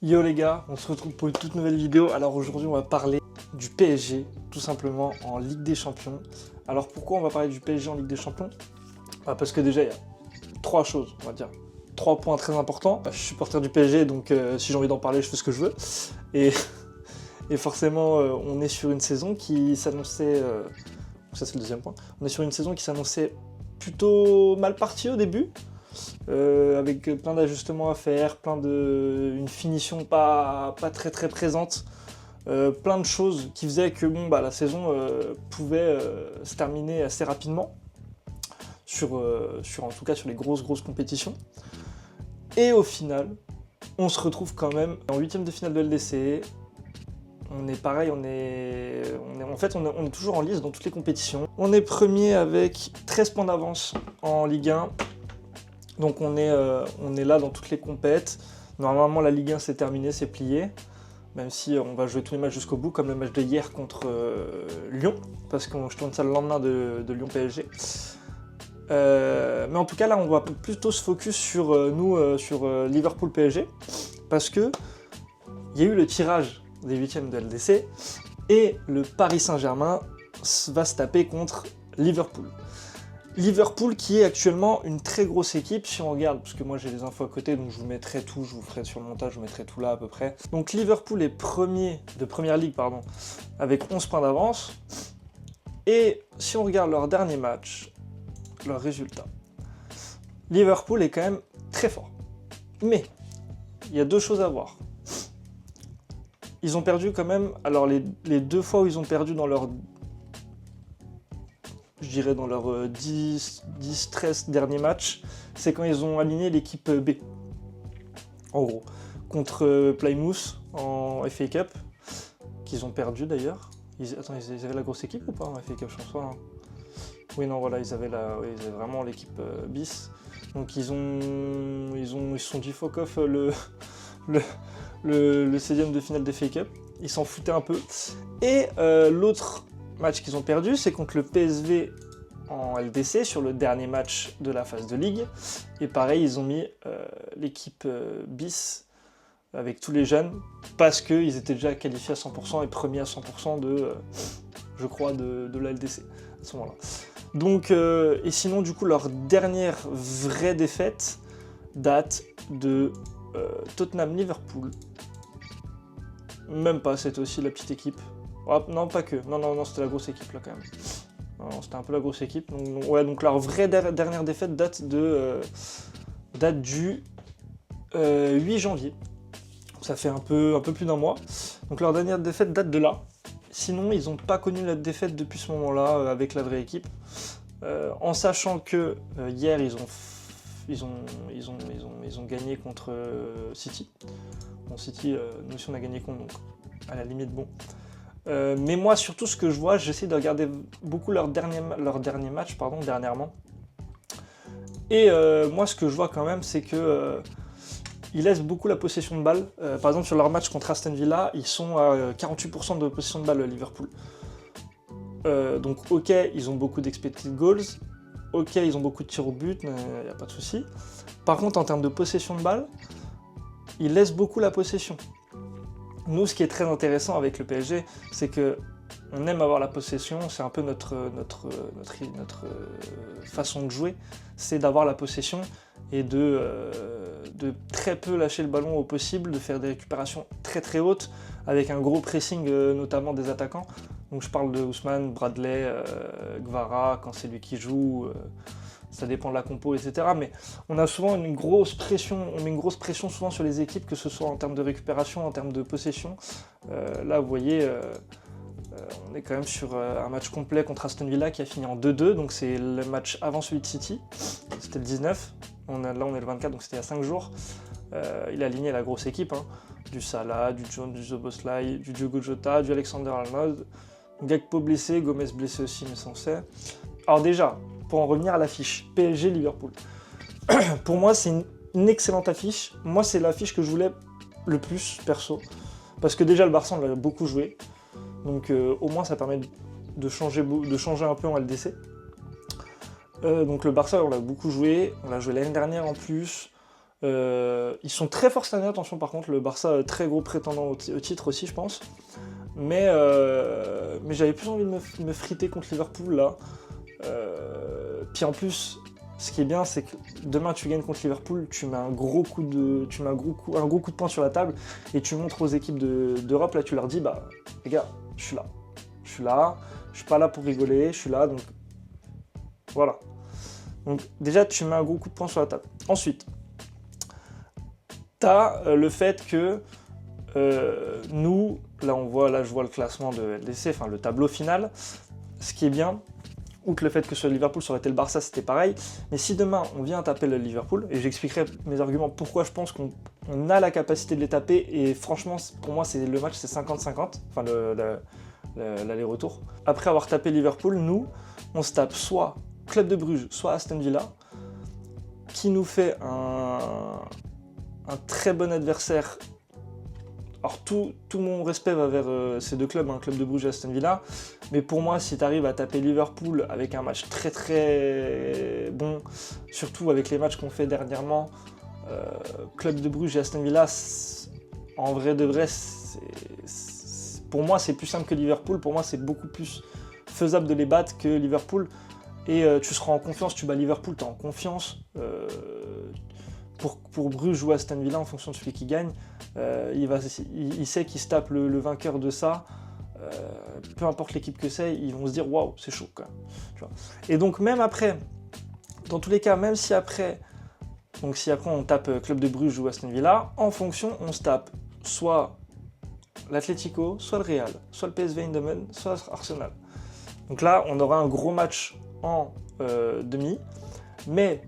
Yo les gars, on se retrouve pour une toute nouvelle vidéo. Alors aujourd'hui on va parler du PSG, tout simplement en Ligue des Champions. Alors pourquoi on va parler du PSG en Ligue des Champions? Parce que déjà il y a trois choses, on va dire. 3 points très importants. Je suis supporter du PSG, donc si j'ai envie d'en parler, je fais ce que je veux. Et, et forcément, on est sur une saison qui s'annonçait... ça c'est le deuxième point. On est sur une saison qui s'annonçait plutôt mal partie au début. Avec plein d'ajustements à faire, une finition pas très présente, plein de choses qui faisaient que la saison pouvait se terminer assez rapidement, en tout cas sur les grosses compétitions. Et au final, on se retrouve quand même en 8e de finale de LDC. On est pareil, on est toujours en lice dans toutes les compétitions. On est premier avec 13 points d'avance en Ligue 1. Donc on est là dans toutes les compètes. Normalement la Ligue 1 c'est terminé, c'est plié. Même si on va jouer tous les matchs jusqu'au bout, comme le match de hier contre Lyon, parce que je tourne ça le lendemain de Lyon-PSG. Mais en tout cas là on va plutôt se focus sur Liverpool-PSG, parce que il y a eu le tirage des 8e de LDC, et le Paris Saint-Germain va se taper contre Liverpool. Liverpool qui est actuellement une très grosse équipe, si on regarde, parce que moi j'ai les infos à côté, donc je vous mettrai tout, je vous ferai sur le montage, je vous mettrai tout là à peu près. Donc Liverpool est premier de Première Ligue, avec 11 points d'avance. Et si on regarde leur dernier match, leurs résultats, Liverpool est quand même très fort. Mais, il y a deux choses à voir. Ils ont perdu quand même, alors les 2 fois où ils ont perdu dans leur... je dirais dans leurs 10-13 derniers matchs, c'est quand ils ont aligné l'équipe B. En gros. Contre Plymouth en FA Cup, qu'ils ont perdu d'ailleurs. Ils avaient la grosse équipe ou pas en FA Cup, je pense pas. Hein. Oui, non, voilà, ils avaient vraiment l'équipe bis. Donc ils se sont dit fuck off le 16e de finale d'FA Cup. Ils s'en foutaient un peu. Et l'autre match qu'ils ont perdu, c'est contre le PSV en LDC, sur le dernier match de la phase de Ligue. Et pareil, ils ont mis l'équipe bis avec tous les jeunes, parce qu'ils étaient déjà qualifiés à 100% et premiers à 100% je crois, de la LDC à ce moment-là. Donc, et sinon, du coup, leur dernière vraie défaite date de Tottenham-Liverpool. Même pas, c'était aussi la petite équipe. Oh, non, pas que. Non, c'était la grosse équipe là quand même. Non, c'était un peu la grosse équipe. Donc leur vraie dernière défaite date du 8 janvier. Ça fait un peu plus d'un mois. Donc leur dernière défaite date de là. Sinon, ils n'ont pas connu la défaite depuis ce moment-là avec la vraie équipe. En sachant que hier, ils ont gagné contre City. Bon, City, nous aussi on a gagné contre, donc à la limite bon. Mais moi, surtout, ce que je vois, j'essaie de regarder beaucoup leur dernier match, dernièrement. Et moi, ce que je vois quand même, c'est que ils laissent beaucoup la possession de balle. Par exemple, sur leur match contre Aston Villa, ils sont à 48% de possession de balle, Liverpool. Donc, ok, ils ont beaucoup d'expected goals. Ok, ils ont beaucoup de tirs au but, il n'y a pas de souci. Par contre, en termes de possession de balle, ils laissent beaucoup la possession. Nous, ce qui est très intéressant avec le PSG, c'est que on aime avoir la possession, c'est un peu notre façon de jouer, c'est d'avoir la possession et de très peu lâcher le ballon au possible, de faire des récupérations très hautes, avec un gros pressing notamment des attaquants. Donc je parle de Ousmane, Bradley, Gvara, quand c'est lui qui joue, ça dépend de la compo, etc. Mais on a souvent une grosse pression, on met une grosse pression souvent sur les équipes, que ce soit en termes de récupération, en termes de possession. Là, vous voyez, on est quand même sur un match complet contre Aston Villa qui a fini en 2-2, donc c'est le match avant celui de City, c'était le 19, là on est le 24, donc c'était il y a 5 jours. Il a aligné la grosse équipe, hein, du Salah, du Jones, du Szoboszlai, du Diogo Jota, du Alexander-Arnold, Gakpo blessé, Gomez blessé aussi, mais ça on sait. Alors déjà, pour en revenir à l'affiche, PSG-Liverpool. Pour moi, c'est une excellente affiche. Moi, c'est l'affiche que je voulais le plus, perso. Parce que déjà, le Barça, on l'a beaucoup joué. Donc, au moins, ça permet de changer un peu en LDC. Donc, le Barça, on l'a beaucoup joué. On l'a joué l'année dernière en plus. Ils sont très forts cette année, attention par contre, le Barça très gros prétendant au titre aussi je pense. Mais j'avais plus envie de me friter contre Liverpool là. Puis en plus, ce qui est bien, c'est que demain tu gagnes contre Liverpool, tu mets un gros coup de poing sur la table et tu montres aux équipes d'Europe, là tu leur dis, bah les gars, je suis là, je suis pas là pour rigoler, je suis là, donc voilà. Donc déjà tu mets un gros coup de poing sur la table. Ensuite, t'as le fait que nous, là je vois le classement de LDC, enfin le tableau final, ce qui est bien, outre le fait que sur Liverpool, ça aurait été le Barça, c'était pareil. Mais si demain, on vient taper le Liverpool, et j'expliquerai mes arguments pourquoi je pense qu'on a la capacité de les taper, et franchement, pour moi, le match, c'est 50-50, enfin l'aller-retour. Après avoir tapé Liverpool, nous, on se tape soit Club de Bruges, soit Aston Villa, qui nous fait un très bon adversaire. Alors tout mon respect va vers ces deux clubs, Club de Bruges et Aston Villa, mais pour moi si tu arrives à taper Liverpool avec un match très très bon, surtout avec les matchs qu'on fait dernièrement, Club de Bruges et Aston Villa, en vrai de vrai, pour moi c'est plus simple que Liverpool, pour moi c'est beaucoup plus faisable de les battre que Liverpool, et tu seras en confiance, tu bats Liverpool, tu es en confiance. Pour Bruges ou Aston Villa, en fonction de celui qui gagne, il sait qu'il se tape le vainqueur de ça. Peu importe l'équipe que c'est, ils vont se dire waouh, c'est chaud quand même. Tu vois. Et donc même après, dans tous les cas, même si après, on tape Club de Bruges ou Aston Villa, en fonction, on se tape soit l'Atlético, soit le Real, soit le PSV Eindhoven, soit Arsenal. Donc là, on aura un gros match en demi, mais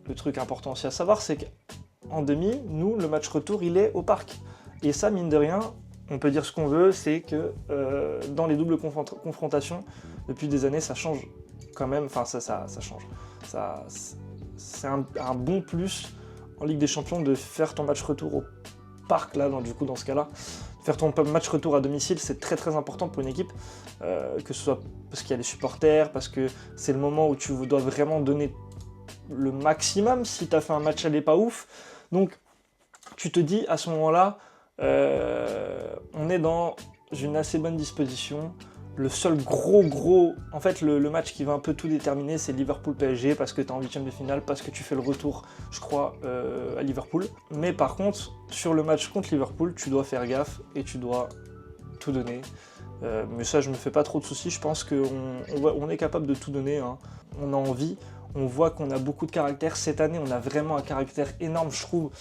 le truc important aussi à savoir, c'est qu'en demi, nous, le match retour, il est au parc. Et ça, mine de rien, on peut dire ce qu'on veut, c'est que dans les doubles confrontations, depuis des années, ça change quand même, enfin ça change. C'est un bon plus en Ligue des Champions de faire ton match retour au parc, là, dans ce cas-là. Faire ton match retour à domicile, c'est très très important pour une équipe, que ce soit parce qu'il y a des supporters, parce que c'est le moment où tu dois vraiment donner le maximum si tu as fait un match aller pas ouf. Donc tu te dis à ce moment-là, on est dans une assez bonne disposition. Le seul en fait le match qui va un peu tout déterminer, c'est Liverpool-PSG, parce que tu es en 8e de finale, parce que tu fais le retour, je crois, à Liverpool. Mais par contre, sur le match contre Liverpool, tu dois faire gaffe et tu dois tout donner. Mais ça, je me fais pas trop de soucis, je pense qu'on est capable de tout donner, hein. On a envie. On voit qu'on a beaucoup de caractère. Cette année, on a vraiment un caractère énorme, je trouve,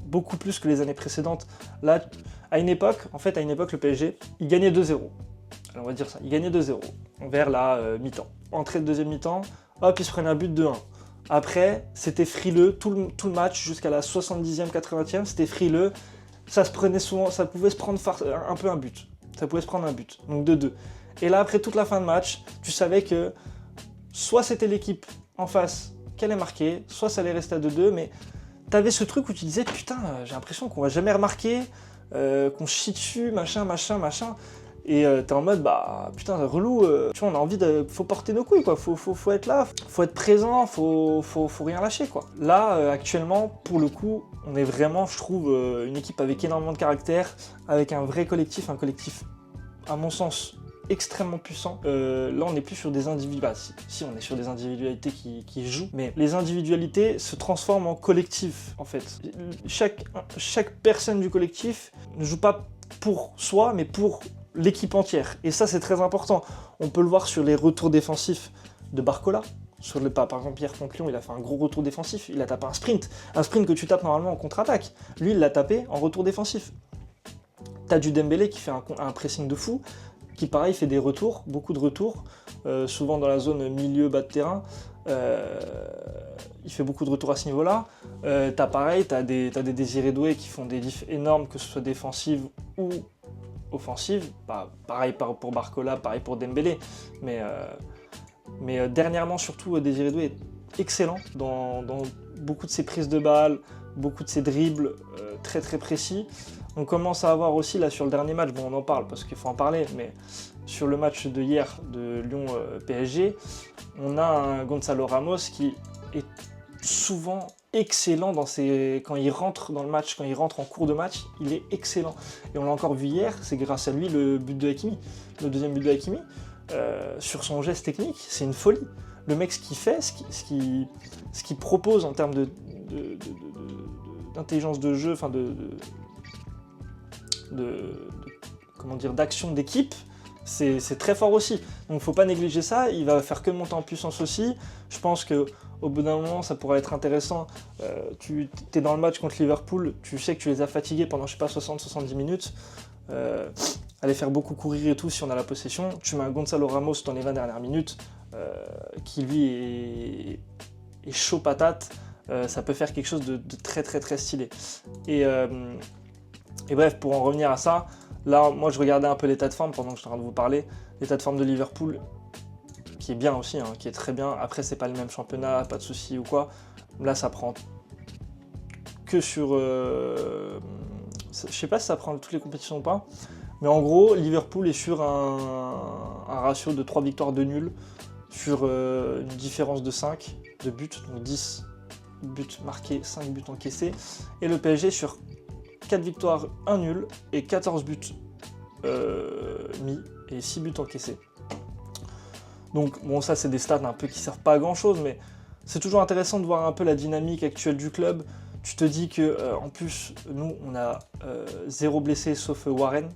beaucoup plus que les années précédentes. Là, à une époque, le PSG, il gagnait 2-0. Alors, on va dire ça, il gagnait 2-0 vers la mi-temps. Entrée de deuxième mi-temps, hop, il se prenait un but de 1. Après, c'était frileux, tout le match, jusqu'à la 70e, 80e, c'était frileux. Ça pouvait se prendre un peu un but. Ça pouvait se prendre un but, donc 2-2. Et là, après toute la fin de match, tu savais que soit c'était l'équipe en face qui allait marquer, soit ça allait rester à 2-2, mais t'avais ce truc où tu disais putain, j'ai l'impression qu'on va jamais remarquer, qu'on chie dessus, machin. Et t'es en mode bah putain, relou, tu vois, on a envie faut porter nos couilles quoi, faut être là, faut être présent, faut rien lâcher quoi. Là, actuellement, pour le coup, on est vraiment, je trouve, une équipe avec énormément de caractère, avec un vrai collectif, à mon sens, extrêmement puissant. Là, on n'est plus sur des individualités. Si, on est sur des individualités qui jouent, mais les individualités se transforment en collectif, en fait. Chaque personne du collectif ne joue pas pour soi, mais pour l'équipe entière. Et ça, c'est très important. On peut le voir sur les retours défensifs de Barcola. Par exemple, Pierre contre Lyon, il a fait un gros retour défensif. Il a tapé un sprint que tu tapes normalement en contre-attaque. Lui, il l'a tapé en retour défensif. T'as du Dembélé qui fait un pressing de fou, qui pareil fait des retours, beaucoup de retours, souvent dans la zone milieu-bas de terrain. Il fait beaucoup de retours à ce niveau-là. T'as des Désiré Doué qui font des diffs énormes, que ce soit défensives ou offensives. Pareil pour Barcola, pareil pour Dembélé. Mais dernièrement, surtout, Désiré Doué est excellent dans beaucoup de ses prises de balles, beaucoup de ses dribbles très très précis. On commence à avoir aussi, là sur le dernier match, bon on en parle parce qu'il faut en parler, mais sur le match de hier de Lyon-PSG, on a un Gonzalo Ramos qui est souvent excellent quand il rentre dans le match, quand il rentre en cours de match, il est excellent. Et on l'a encore vu hier, c'est grâce à lui le but de Hakimi, le deuxième but de Hakimi. Sur son geste technique, c'est une folie. Le mec, ce qu'il fait, ce qu'il propose en termes d'intelligence de jeu, enfin comment dire, d'action d'équipe, c'est très fort aussi. Donc faut pas négliger ça, il va faire que monter en puissance aussi. Je pense que au bout d'un moment, ça pourrait être intéressant. Tu es dans le match contre Liverpool, tu sais que tu les as fatigués pendant, je sais pas, 60-70 minutes. Aller faire beaucoup courir et tout si on a la possession. Tu mets un Gonzalo Ramos dans les 20 dernières minutes, qui lui est chaud patate. Ça peut faire quelque chose de très très très stylé. Et bref, pour en revenir à ça, là, moi je regardais un peu l'état de forme pendant que je suis en train de vous parler. L'état de forme de Liverpool, qui est bien aussi, hein, qui est très bien. Après, c'est pas le même championnat, pas de soucis ou quoi. Là, ça prend que sur... je sais pas si ça prend toutes les compétitions ou pas. Mais en gros, Liverpool est sur un ratio de 3 victoires, 2 nuls, sur une différence de 5 de buts, donc 10 buts marqués, 5 buts encaissés. Et le PSG sur 4 victoires, 1 nul et 14 buts mis et 6 buts encaissés. Donc bon, ça c'est des stats un peu qui servent pas à grand chose, mais c'est toujours intéressant de voir un peu la dynamique actuelle du club. Tu te dis que en plus, nous on a 0 blessé sauf Warren.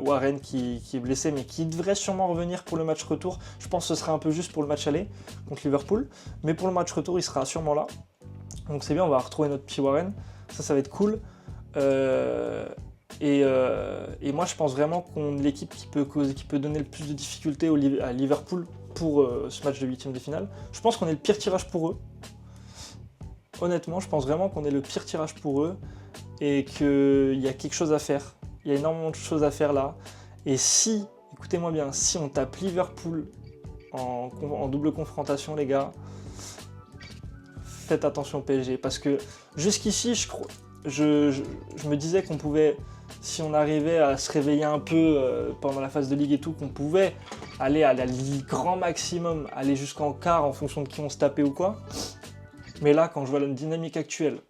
Warren qui est blessé mais qui devrait sûrement revenir pour le match retour. Je pense que ce sera un peu juste pour le match aller contre Liverpool, mais pour le match retour il sera sûrement là. Donc c'est bien, on va retrouver notre petit Warren, ça va être cool. Et moi je pense vraiment qu'on est l'équipe qui peut donner le plus de difficultés à Liverpool pour ce match de 8e de finale. Je pense qu'on est le pire tirage pour eux. Honnêtement, je pense vraiment qu'on est le pire tirage pour eux et qu'il y a quelque chose à faire. Il y a énormément de choses à faire là. Et si, écoutez-moi bien, si on tape Liverpool en double confrontation, les gars, faites attention au PSG. Parce que jusqu'ici, je me disais qu'on pouvait, si on arrivait à se réveiller un peu pendant la phase de Ligue et tout, qu'on pouvait aller à la grand maximum, aller jusqu'en quart en fonction de qui on se tapait ou quoi. Mais là, quand je vois la dynamique actuelle,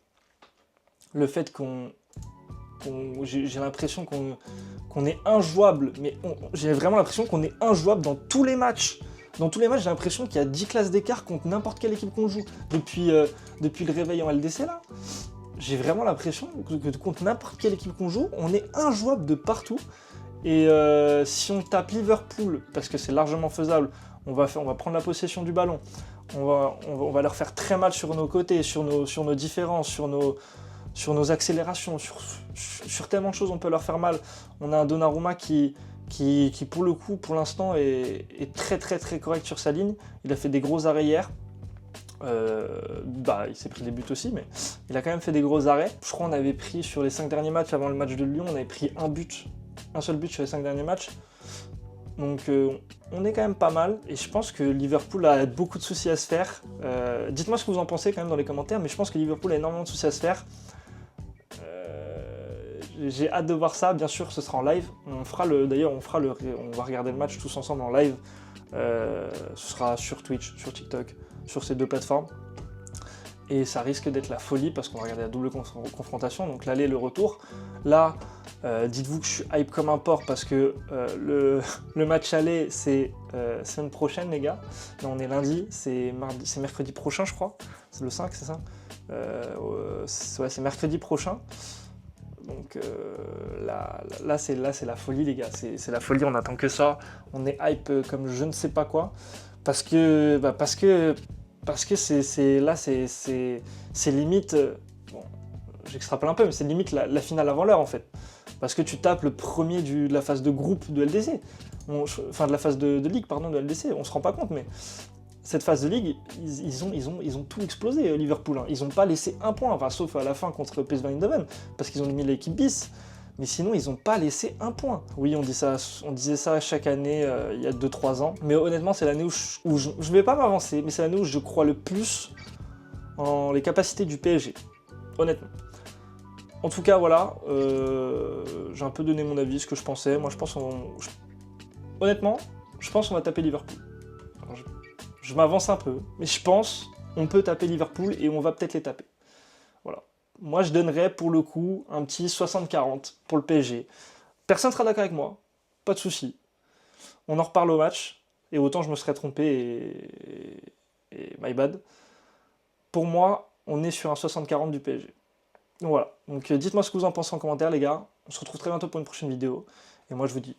le fait j'ai l'impression qu'on est injouable, mais j'ai vraiment l'impression qu'on est injouable dans tous les matchs. Dans tous les matchs, j'ai l'impression qu'il y a 10 classes d'écart contre n'importe quelle équipe qu'on joue. Depuis le réveil en LDC, là, j'ai vraiment l'impression que contre n'importe quelle équipe qu'on joue, on est injouable de partout. Et si on tape Liverpool, parce que c'est largement faisable, on va prendre la possession du ballon, on va leur faire très mal sur nos côtés, sur nos différences, sur nos accélérations, sur tellement de choses on peut leur faire mal. On a un Donnarumma qui pour le coup, pour l'instant, est très très très correct sur sa ligne. Il a fait des gros arrêts hier. Il s'est pris des buts aussi, mais il a quand même fait des gros arrêts. Je crois qu'on avait pris sur les 5 derniers matchs, avant le match de Lyon, on avait pris un seul but sur les 5 derniers matchs. Donc on est quand même pas mal, et je pense que Liverpool a beaucoup de soucis à se faire. Dites-moi ce que vous en pensez quand même dans les commentaires, mais je pense que Liverpool a énormément de soucis à se faire. J'ai hâte de voir ça, bien sûr ce sera en live. On va regarder le match tous ensemble en live. Ce sera sur Twitch, sur TikTok, sur ces deux plateformes. Et ça risque d'être la folie parce qu'on va regarder la double confrontation, donc l'aller et le retour. Là, dites-vous que je suis hype comme un porc parce que le match aller c'est semaine prochaine les gars. Là on est lundi, c'est mercredi prochain je crois. C'est le 5, c'est ça c'est mercredi prochain. Donc là c'est la folie les gars, c'est la folie, on attend que ça. On est hype comme je ne sais pas quoi. Parce que c'est limite, bon, j'extrapole un peu, mais c'est limite la finale avant l'heure en fait. Parce que tu tapes le premier de la phase de groupe de LDC, de la phase de ligue pardon de LDC, on se rend pas compte, mais cette phase de ligue, ils ont tout explosé Liverpool. Hein. Ils n'ont pas laissé un point, enfin sauf à la fin contre PSV Eindhoven, parce qu'ils ont mis l'équipe bis. Mais sinon, ils n'ont pas laissé un point. Oui, on disait ça chaque année, il y a 2-3 ans. Mais honnêtement, c'est l'année où je ne vais pas m'avancer, mais c'est l'année où je crois le plus en les capacités du PSG. Honnêtement. En tout cas, voilà. J'ai un peu donné mon avis, ce que je pensais. Moi, honnêtement, je pense qu'on va taper Liverpool. Alors, je m'avance un peu, mais je pense on peut taper Liverpool et on va peut-être les taper. Voilà. Moi, je donnerais pour le coup un petit 60-40 pour le PSG. Personne ne sera d'accord avec moi, pas de souci. On en reparle au match, et autant je me serais trompé et my bad. Pour moi, on est sur un 60-40 du PSG. Donc voilà. Donc dites-moi ce que vous en pensez en commentaire, les gars. On se retrouve très bientôt pour une prochaine vidéo. Et moi, je vous dis